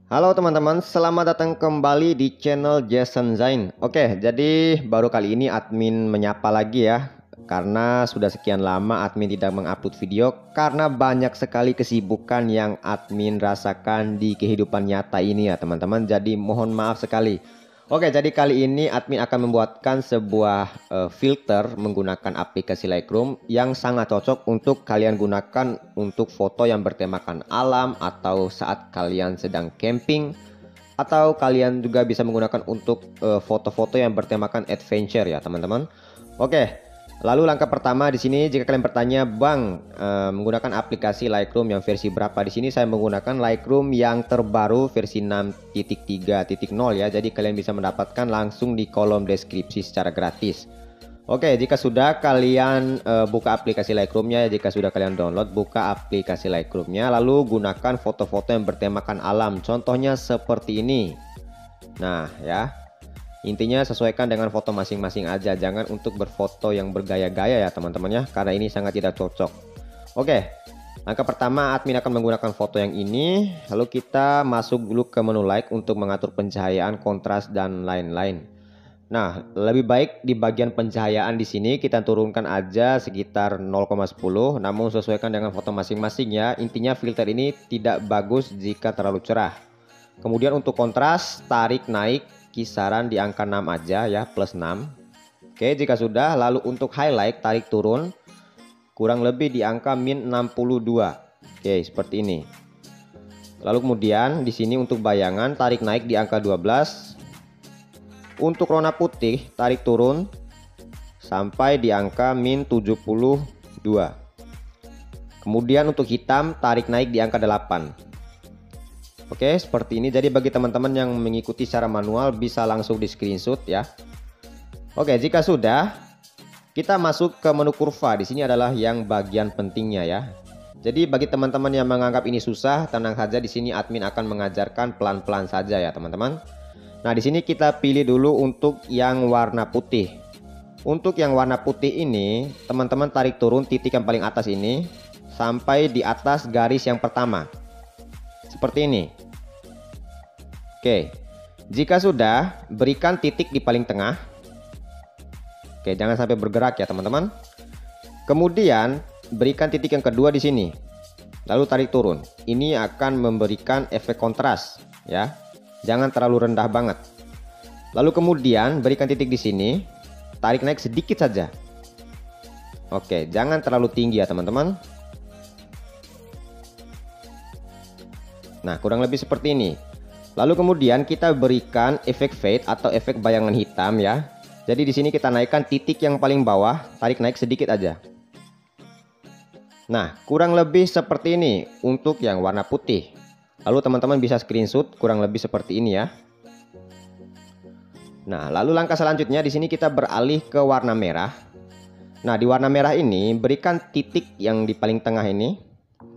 Halo teman-teman, selamat datang kembali di channel Jason Zain. Oke, jadi baru kali ini admin menyapa lagi ya. Karena sudah sekian lama admin tidak mengupload video karena banyak sekali kesibukan yang admin rasakan di kehidupan nyata ini ya teman-teman. Jadi mohon maaf sekali. Oke, jadi kali ini admin akan membuatkan sebuah filter menggunakan aplikasi Lightroom yang sangat cocok untuk kalian gunakan untuk foto yang bertemakan alam atau saat kalian sedang camping, atau kalian juga bisa menggunakan untuk foto-foto yang bertemakan adventure ya teman-teman. Oke. Lalu langkah pertama di sini jika kalian bertanya, "Bang, menggunakan aplikasi Lightroom yang versi berapa?" Di sini saya menggunakan Lightroom yang terbaru versi 6.3.0 ya. Jadi kalian bisa mendapatkan langsung di kolom deskripsi secara gratis. Oke, jika sudah kalian buka aplikasi Lightroom-nya, jika sudah kalian download, buka aplikasi Lightroom-nya, lalu gunakan foto-foto yang bertemakan alam. Contohnya seperti ini. Nah, ya. Intinya sesuaikan dengan foto masing-masing aja, jangan untuk berfoto yang bergaya-gaya ya teman-teman ya, karena ini sangat tidak cocok. Oke, langkah pertama admin akan menggunakan foto yang ini, lalu kita masuk dulu ke menu light untuk mengatur pencahayaan, kontras dan lain-lain. Nah, lebih baik di bagian pencahayaan di sini kita turunkan aja sekitar 0,10, namun sesuaikan dengan foto masing-masing ya. Intinya filter ini tidak bagus jika terlalu cerah. Kemudian untuk kontras tarik naik kisaran di angka 6 aja ya, plus 6. Oke, jika sudah, lalu untuk highlight tarik turun kurang lebih di angka min 62. Oke, seperti ini. Lalu kemudian di sini untuk bayangan tarik naik di angka 12. Untuk warna putih tarik turun sampai di angka min 72. Kemudian untuk hitam tarik naik di angka 8. Oke, seperti ini. Jadi bagi teman-teman yang mengikuti secara manual bisa langsung di screenshot ya. Oke, jika sudah, kita masuk ke menu kurva. Di sini adalah yang bagian pentingnya ya. Jadi bagi teman-teman yang menganggap ini susah, tenang saja, di sini admin akan mengajarkan pelan-pelan saja ya teman-teman. Nah, di sini kita pilih dulu untuk yang warna putih. Untuk yang warna putih ini, teman-teman tarik turun titik yang paling atas ini sampai di atas garis yang pertama. Seperti ini. Oke, jika sudah, berikan titik di paling tengah. Oke, jangan sampai bergerak ya teman-teman. Kemudian berikan titik yang kedua di sini, lalu tarik turun. Ini akan memberikan efek kontras ya, jangan terlalu rendah banget. Lalu kemudian berikan titik di sini, tarik naik sedikit saja. Oke, jangan terlalu tinggi ya teman-teman. Nah, kurang lebih seperti ini. Lalu kemudian kita berikan efek fade atau efek bayangan hitam ya. Jadi di sini kita naikkan titik yang paling bawah, tarik naik sedikit aja. Nah, kurang lebih seperti ini untuk yang warna putih. Lalu teman-teman bisa screenshot kurang lebih seperti ini ya. Nah, lalu langkah selanjutnya di sini kita beralih ke warna merah. Nah, di warna merah ini berikan titik yang di paling tengah ini.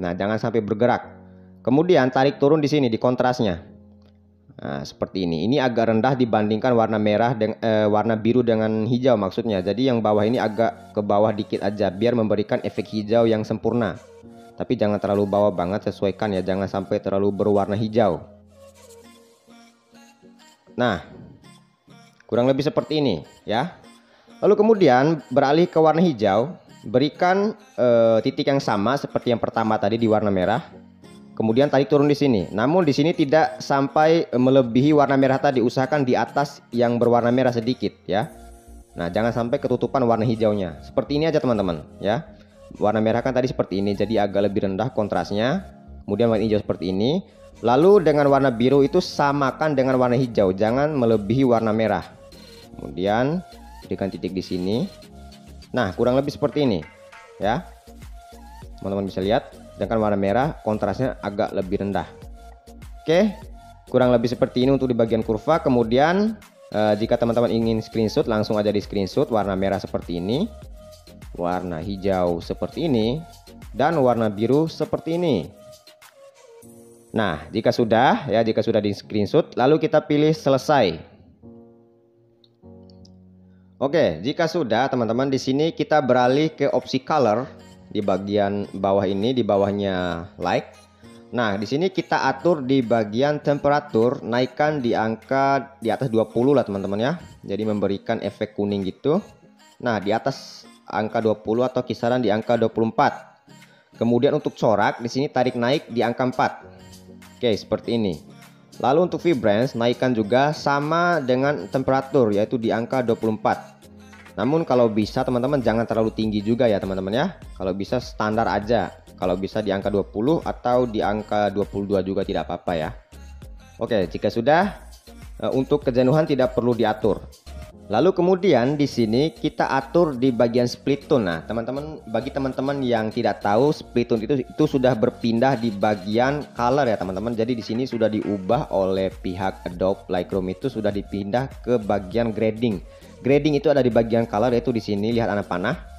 Nah, jangan sampai bergerak. Kemudian tarik turun di sini di kontrasnya. Nah, seperti ini. Ini agak rendah dibandingkan warna merah warna biru dengan hijau maksudnya. Jadi yang bawah ini agak ke bawah dikit aja biar memberikan efek hijau yang sempurna. Tapi jangan terlalu bawah banget, sesuaikan ya, jangan sampai terlalu berwarna hijau. Nah, kurang lebih seperti ini ya. Lalu kemudian beralih ke warna hijau, berikan titik yang sama seperti yang pertama tadi di warna merah. Kemudian tarik turun di sini. Namun di sini tidak sampai melebihi warna merah tadi. Usahakan di atas yang berwarna merah sedikit ya. Nah, jangan sampai ketutupan warna hijaunya. Seperti ini aja teman-teman ya. Warna merah kan tadi seperti ini, jadi agak lebih rendah kontrasnya. Kemudian warna hijau seperti ini. Lalu dengan warna biru itu samakan dengan warna hijau, jangan melebihi warna merah. Kemudian berikan titik di sini. Nah, kurang lebih seperti ini ya. Teman-teman bisa lihat. Sedangkan warna merah kontrasnya agak lebih rendah. Oke, kurang lebih seperti ini untuk di bagian kurva. Kemudian Jika teman-teman ingin screenshot, langsung aja di screenshot warna merah seperti ini, warna hijau seperti ini, dan warna biru seperti ini. Nah, jika sudah di screenshot, lalu kita pilih selesai. Oke, jika sudah teman-teman, di sini kita beralih ke opsi color di bagian bawah ini, di bawahnya light. Nah, di sini kita atur di bagian temperatur, naikkan di angka di atas 20 lah teman-teman ya. Jadi memberikan efek kuning gitu. Nah, di atas angka 20 atau kisaran di angka 24. Kemudian untuk corak di sini tarik naik di angka 4. Oke, seperti ini. Lalu untuk vibrance naikkan juga sama dengan temperatur, yaitu di angka 24. Namun kalau bisa teman-teman jangan terlalu tinggi juga ya teman-teman ya. Kalau bisa standar aja. Kalau bisa di angka 20 atau di angka 22 juga tidak apa-apa ya. Oke, jika sudah, untuk kejenuhan tidak perlu diatur. Lalu kemudian di sini kita atur di bagian split tone. Nah, teman-teman, bagi teman-teman yang tidak tahu, split tone itu sudah berpindah di bagian color ya teman-teman. Jadi di sini sudah diubah oleh pihak Adobe Lightroom, itu sudah dipindah ke bagian grading. Grading itu ada di bagian color, yaitu di sini, lihat anak panah.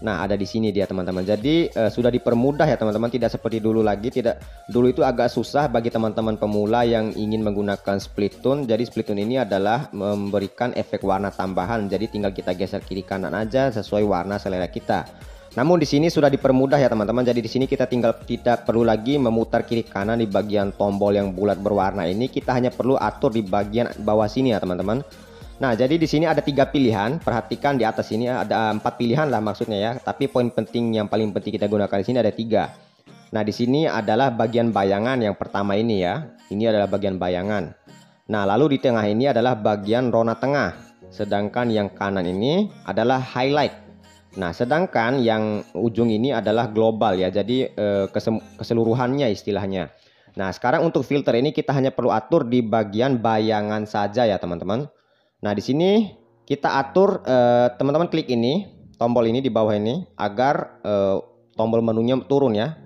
Nah, ada di sini dia teman-teman. Jadi sudah dipermudah ya teman-teman, tidak seperti dulu lagi. Dulu itu agak susah bagi teman-teman pemula yang ingin menggunakan split tone. Jadi split tone ini adalah memberikan efek warna tambahan. Jadi tinggal kita geser kiri kanan aja sesuai warna selera kita. Namun di sini sudah dipermudah ya teman-teman. Jadi di sini kita tinggal tidak perlu lagi memutar kiri kanan di bagian tombol yang bulat berwarna ini. Kita hanya perlu atur di bagian bawah sini ya teman-teman. Nah, jadi di sini ada 3 pilihan. Perhatikan di atas ini ada 4 pilihan lah maksudnya ya. Tapi poin penting yang paling penting kita gunakan di sini ada 3. Nah, di sini adalah bagian bayangan yang pertama ini ya. Ini adalah bagian bayangan. Nah, lalu di tengah ini adalah bagian rona tengah. Sedangkan yang kanan ini adalah highlight. Nah, sedangkan yang ujung ini adalah global ya. Jadi keseluruhannya istilahnya. Nah, sekarang untuk filter ini kita hanya perlu atur di bagian bayangan saja ya teman-teman. Nah, di sini kita atur, teman-teman klik ini, tombol ini di bawah ini, agar tombol menunya turun ya.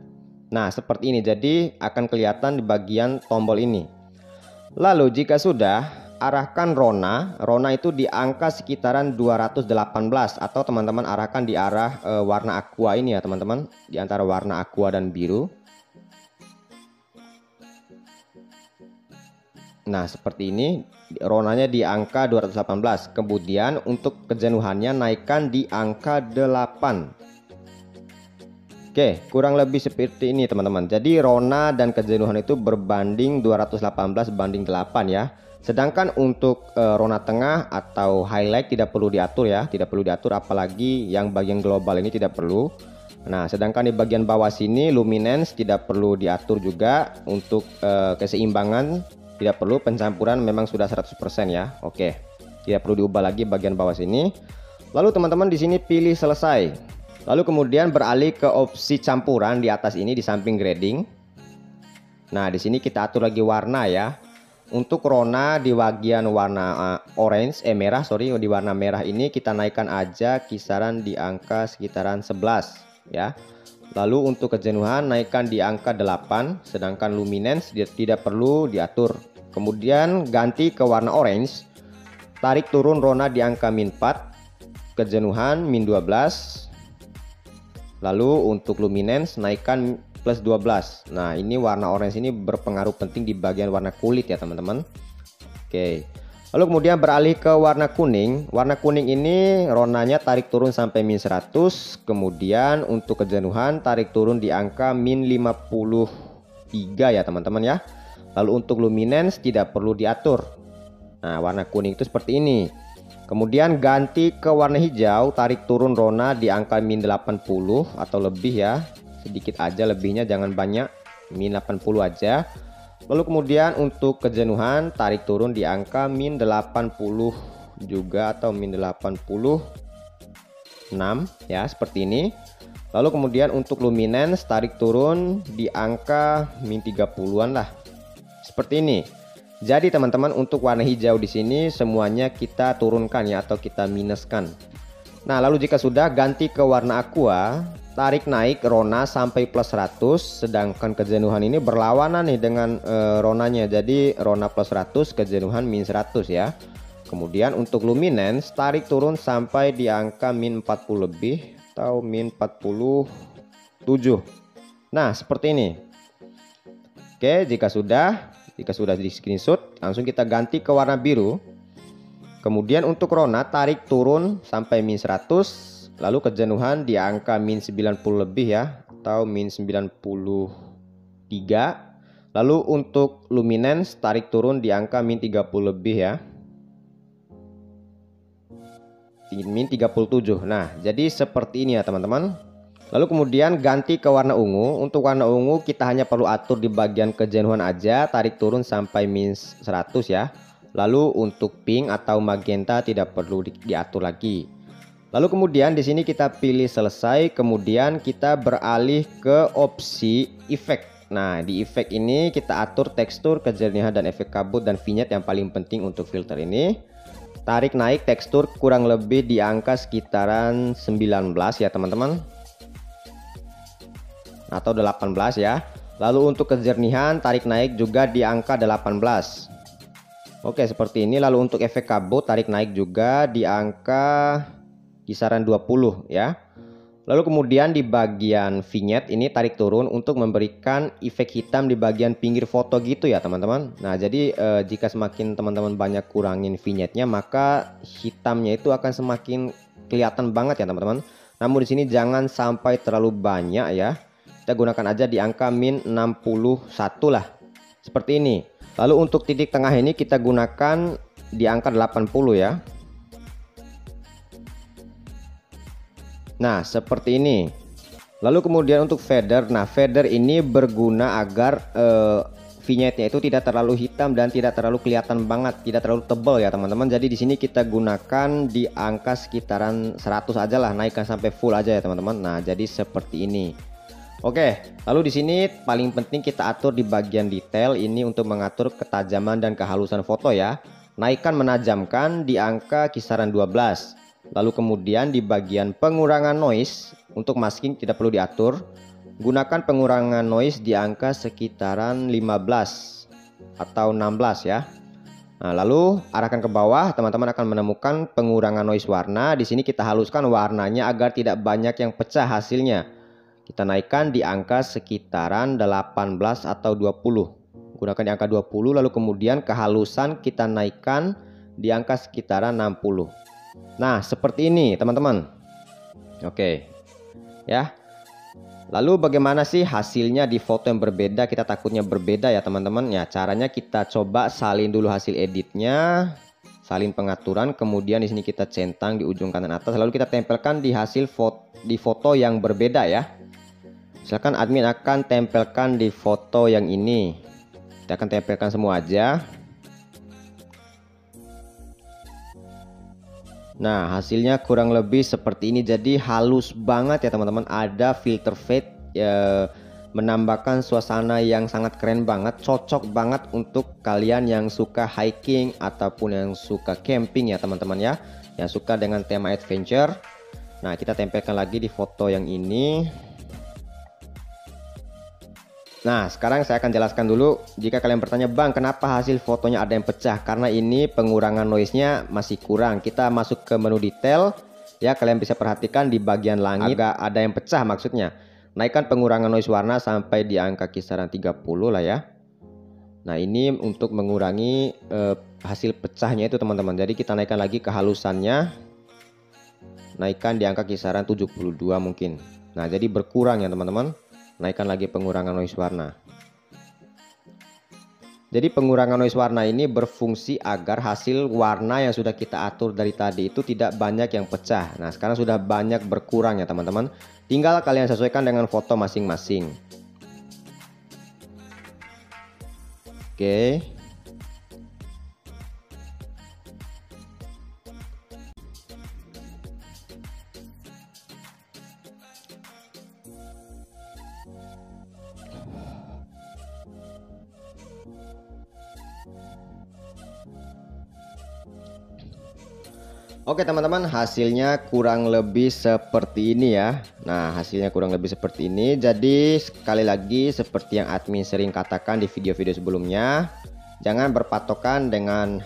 Nah, seperti ini, jadi akan kelihatan di bagian tombol ini. Lalu jika sudah, arahkan rona itu di angka sekitaran 218, atau teman-teman arahkan di arah warna aqua ini ya teman-teman, di antara warna aqua dan biru. Nah, seperti ini, ronanya di angka 218. Kemudian untuk kejenuhannya naikkan di angka 8. Oke, kurang lebih seperti ini teman-teman. Jadi rona dan kejenuhan itu berbanding 218 banding 8 ya. Sedangkan untuk rona tengah atau highlight tidak perlu diatur ya. Tidak perlu diatur, apalagi yang bagian global ini tidak perlu. Nah, sedangkan di bagian bawah sini luminance tidak perlu diatur juga. Untuk keseimbangan tidak perlu, pencampuran memang sudah 100% ya. Oke, tidak perlu diubah lagi bagian bawah sini. Lalu teman-teman di sini pilih selesai. Lalu kemudian beralih ke opsi campuran di atas ini di samping grading. Nah, di sini kita atur lagi warna ya. Untuk rona di bagian warna di warna merah ini kita naikkan aja kisaran di angka sekitaran 11 ya. Lalu untuk kejenuhan naikkan di angka 8, sedangkan luminance tidak perlu diatur. Kemudian ganti ke warna orange, tarik turun rona di angka -4, kejenuhan -12. Lalu untuk luminance naikkan +12. Nah, ini warna orange ini berpengaruh penting di bagian warna kulit ya teman-teman. Oke. Lalu kemudian beralih ke warna kuning. Warna kuning ini ronanya tarik turun sampai -100. Kemudian untuk kejenuhan tarik turun di angka -53 ya teman-teman ya. Lalu untuk luminance tidak perlu diatur. Nah, warna kuning itu seperti ini. Kemudian ganti ke warna hijau, tarik turun rona di angka -80 atau lebih ya. Sedikit aja lebihnya, jangan banyak. -80 aja. Lalu kemudian untuk kejenuhan tarik turun di angka -80 juga atau -86 ya, seperti ini. Lalu kemudian untuk luminance tarik turun di angka -30-an lah. Seperti ini. Jadi teman-teman untuk warna hijau di sini semuanya kita turunkan ya, atau kita minuskan. Nah, lalu jika sudah ganti ke warna aqua, tarik naik rona sampai +100, sedangkan kejenuhan ini berlawanan nih dengan ronanya. Jadi rona +100, kejenuhan -100 ya. Kemudian untuk luminance tarik turun sampai di angka min 40 lebih atau min 47. Nah, seperti ini. Oke, jika sudah di screenshot, langsung kita ganti ke warna biru. Kemudian untuk rona tarik turun sampai min 100, lalu kejenuhan di angka min 90 lebih ya, atau min 93. Lalu untuk luminance tarik turun di angka min 30 lebih ya, min 37. Nah, jadi seperti ini ya teman-teman. Lalu kemudian ganti ke warna ungu. Untuk warna ungu kita hanya perlu atur di bagian kejenuhan aja, tarik turun sampai min 100 ya. Lalu untuk pink atau magenta tidak perlu diatur lagi. Lalu kemudian di sini kita pilih selesai, kemudian kita beralih ke opsi efek. Nah, di efek ini kita atur tekstur, kejernihan dan efek kabut dan vignette yang paling penting untuk filter ini. Tarik naik tekstur kurang lebih di angka sekitaran 19 ya teman-teman, atau 18 ya. Lalu untuk kejernihan tarik naik juga di angka 18. Oke, seperti ini. Lalu untuk efek kabut tarik naik juga di angka kisaran 20 ya. Lalu kemudian di bagian vignette ini tarik turun untuk memberikan efek hitam di bagian pinggir foto gitu ya teman-teman. Nah, jadi jika semakin teman-teman banyak kurangin vignette-nya, maka hitamnya itu akan semakin kelihatan banget ya teman-teman. Namun di sini jangan sampai terlalu banyak ya. Kita gunakan aja di angka min 61 lah. Seperti ini. Lalu untuk titik tengah ini kita gunakan di angka 80 ya. Nah, seperti ini. Lalu kemudian untuk feather. Nah, feather ini berguna agar vignette-nya itu tidak terlalu hitam dan tidak terlalu kelihatan banget, tidak terlalu tebal ya teman-teman. Jadi di sini kita gunakan di angka sekitaran 100 aja lah, naikkan sampai full aja ya teman-teman. Nah, jadi seperti ini. Oke, lalu di sini paling penting kita atur di bagian detail ini untuk mengatur ketajaman dan kehalusan foto ya. Naikkan menajamkan di angka kisaran 12. Lalu kemudian di bagian pengurangan noise untuk masking tidak perlu diatur. Gunakan pengurangan noise di angka sekitaran 15 atau 16 ya. Nah, lalu arahkan ke bawah, teman-teman akan menemukan pengurangan noise warna. Di sini kita haluskan warnanya agar tidak banyak yang pecah hasilnya. Kita naikkan di angka sekitaran 18 atau 20. Gunakan di angka 20, lalu kemudian kehalusan kita naikkan di angka sekitaran 60. Nah, seperti ini teman-teman. Oke ya. Lalu bagaimana sih hasilnya di foto yang berbeda? Kita takutnya berbeda ya teman-teman. Ya, caranya kita coba salin dulu hasil editnya, salin pengaturan, kemudian di sini kita centang di ujung kanan atas, lalu kita tempelkan di hasil foto yang berbeda ya. Misalkan admin akan tempelkan di foto yang ini. Kita akan tempelkan semua aja. Nah, hasilnya kurang lebih seperti ini. Jadi halus banget ya teman-teman. Ada filter fade ya, menambahkan suasana yang sangat keren banget. Cocok banget untuk kalian yang suka hiking ataupun yang suka camping ya teman-teman ya, yang suka dengan tema adventure. Nah, kita tempelkan lagi di foto yang ini. Nah, sekarang saya akan jelaskan dulu. Jika kalian bertanya, Bang, kenapa hasil fotonya ada yang pecah? Karena ini pengurangan noise-nya masih kurang. Kita masuk ke menu detail. Ya, kalian bisa perhatikan di bagian langit agak ada yang pecah maksudnya. Naikkan pengurangan noise warna sampai di angka kisaran 30 lah ya. Nah, ini untuk mengurangi hasil pecahnya itu teman-teman. Jadi kita naikkan lagi kehalusannya. Naikkan di angka kisaran 72 mungkin. Nah, jadi berkurang ya teman-teman. Naikkan lagi pengurangan noise warna. Jadi pengurangan noise warna ini berfungsi agar hasil warna yang sudah kita atur dari tadi itu tidak banyak yang pecah. Nah, sekarang sudah banyak berkurang ya teman-teman. Tinggal kalian sesuaikan dengan foto masing-masing. Oke. Oke teman-teman, hasilnya kurang lebih seperti ini ya. Nah, hasilnya kurang lebih seperti ini. Jadi sekali lagi seperti yang admin sering katakan di video-video sebelumnya, Jangan berpatokan dengan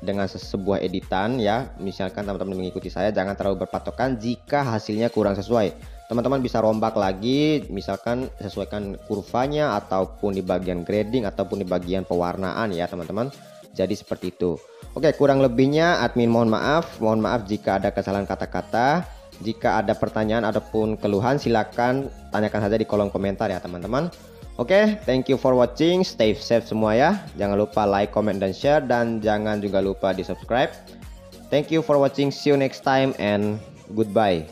dengan sebuah editan ya. Misalkan teman-teman mengikuti saya, jangan terlalu berpatokan jika hasilnya kurang sesuai. Teman-teman bisa rombak lagi, misalkan sesuaikan kurvanya ataupun di bagian grading ataupun di bagian pewarnaan ya teman-teman. Jadi seperti itu. Oke, kurang lebihnya admin mohon maaf jika ada kesalahan kata-kata. Jika ada pertanyaan ataupun keluhan silakan tanyakan saja di kolom komentar ya teman-teman. Oke, thank you for watching, stay safe semua ya. Jangan lupa like, comment, dan share, dan jangan juga lupa di subscribe. Thank you for watching, see you next time and goodbye.